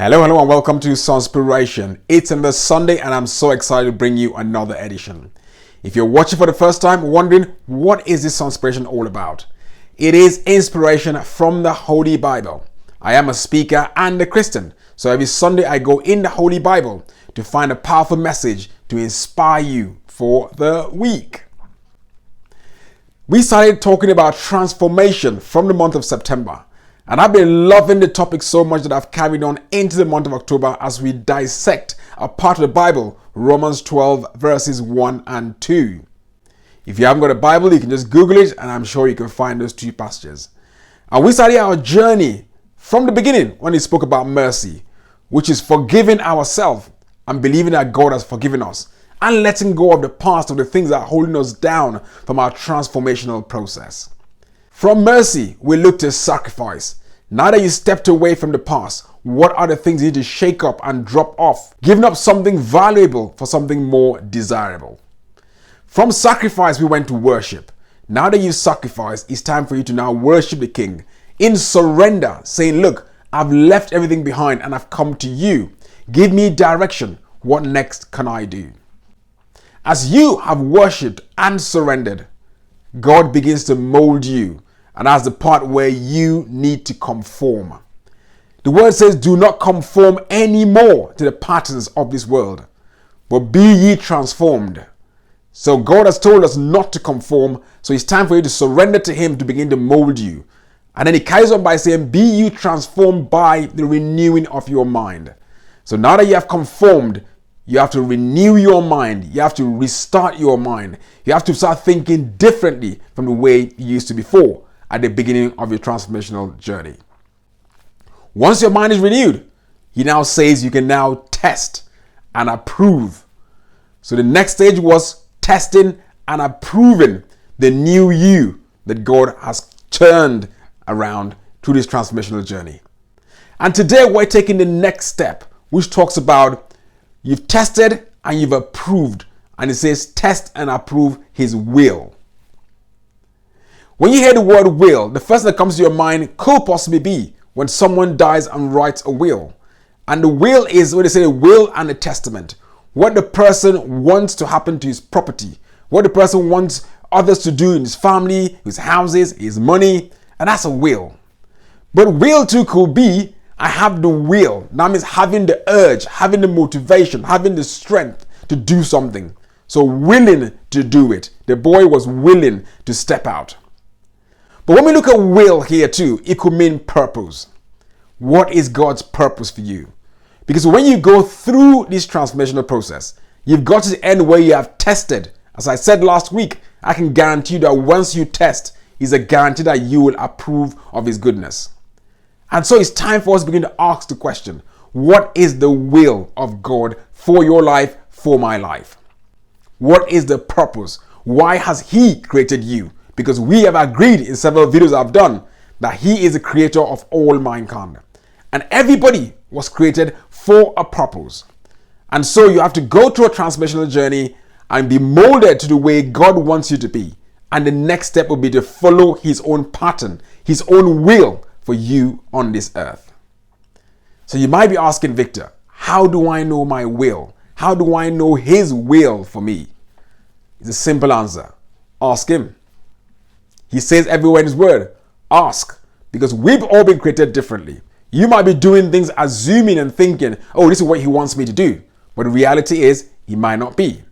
Hello, and welcome to Sunspiration. It's another Sunday, and I'm so excited to bring you another edition. If you're watching for the first time, wondering what is this Sunspiration all about? It is inspiration from the Holy Bible. I am a speaker and a Christian, so every Sunday I go in the Holy Bible to find a powerful message to inspire you for the week. We started talking about transformation from the month of September. And I've been loving the topic so much that I've carried on into the month of October as we dissect a part of the Bible, Romans 12 verses 1 and 2. If you haven't got a Bible, you can just Google it and I'm sure you can find those two passages. And we started our journey from the beginning when he spoke about mercy, which is forgiving ourselves and believing that God has forgiven us and letting go of the past, of the things that are holding us down from our transformational process. From mercy, we look to sacrifice. Now that you stepped away from the past, what are the things you need to shake up and drop off? Giving up something valuable for something more desirable. From sacrifice, we went to worship. Now that you sacrificed, it's time for you to now worship the King in surrender, saying, look, I've left everything behind and I've come to you. Give me direction. What next can I do? As you have worshipped and surrendered, God begins to mold you. And that's the part where you need to conform. The word says, do not conform anymore to the patterns of this world, but be ye transformed. So God has told us not to conform. So it's time for you to surrender to him to begin to mold you. And then he carries on by saying, be you transformed by the renewing of your mind. So now that you have conformed, you have to renew your mind. You have to restart your mind. You have to start thinking differently from the way you used to before at the beginning of your transformational journey. Once your mind is renewed, he now says you can now test and approve. So the next stage was testing and approving the new you that God has turned around through this transformational journey. And today we're taking the next step, which talks about you've tested and you've approved. And it says test and approve his will. When you hear the word will, the first thing that comes to your mind could possibly be when someone dies and writes a will. And the will is what they say, a will and a testament. What the person wants to happen to his property. What the person wants others to do in his family, his houses, his money. And that's a will. But will too could be, I have the will. That means having the urge, having the motivation, having the strength to do something. So willing to do it. The boy was willing to step out. But when we look at will here too, it could mean purpose. What is God's purpose for you? Because when you go through this transformational process, you've got to the end where you have tested. As I said last week, I can guarantee you that once you test, it's a guarantee that you will approve of his goodness. And so it's time for us to begin to ask the question, what is the will of God for your life, for my life? What is the purpose? Why has he created you? Because we have agreed in several videos I've done that he is the creator of all mankind. And everybody was created for a purpose. And so you have to go through a transformational journey and be molded to the way God wants you to be. And the next step will be to follow his own pattern, his own will for you on this earth. So you might be asking, Victor, how do I know my will? How do I know his will for me? It's a simple answer. Ask him. He says everywhere in his word, ask, because we've all been created differently. You might be doing things, assuming and thinking, oh, this is what he wants me to do. But the reality is, he might not be.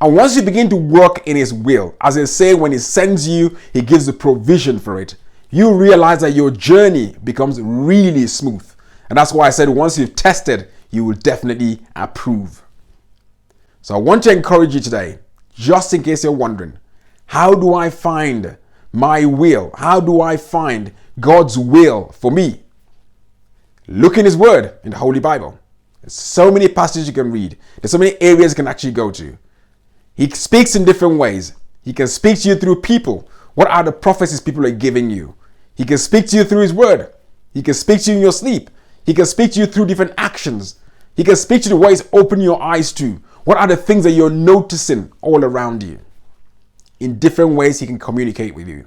And once you begin to work in his will, as they say, when he sends you, he gives the provision for it. You realize that your journey becomes really smooth. And that's why I said once you've tested, you will definitely approve. So I want to encourage you today, just in case you're wondering, how do I find my will? How do I find God's will for me? Look in his word in the Holy Bible. There's so many passages you can read. There's so many areas you can actually go to. He speaks in different ways. He can speak to you through people. What are the prophecies people are giving you? He can speak to you through his word. He can speak to you in your sleep. He can speak to you through different actions. He can speak to you the ways open your eyes to. What are the things that you're noticing all around you? In different ways he can communicate with you.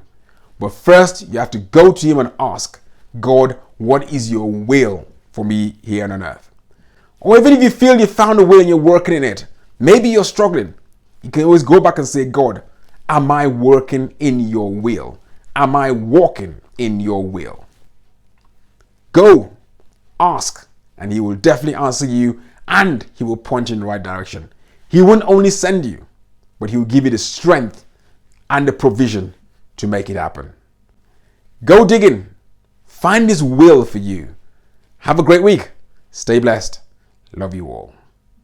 But first, you have to go to him and ask, God, what is your will for me here on earth. Or even if you feel you found a will and you're working in it, maybe you're struggling, you can always go back and say, God, am I working in your will? Am I walking in your will? Go, ask, and he will definitely answer you, and he will point you in the right direction. He won't only send you, but he will give you the strength and the provision to make it happen. Go digging. Find his will for you. Have a great week. Stay blessed. Love you all.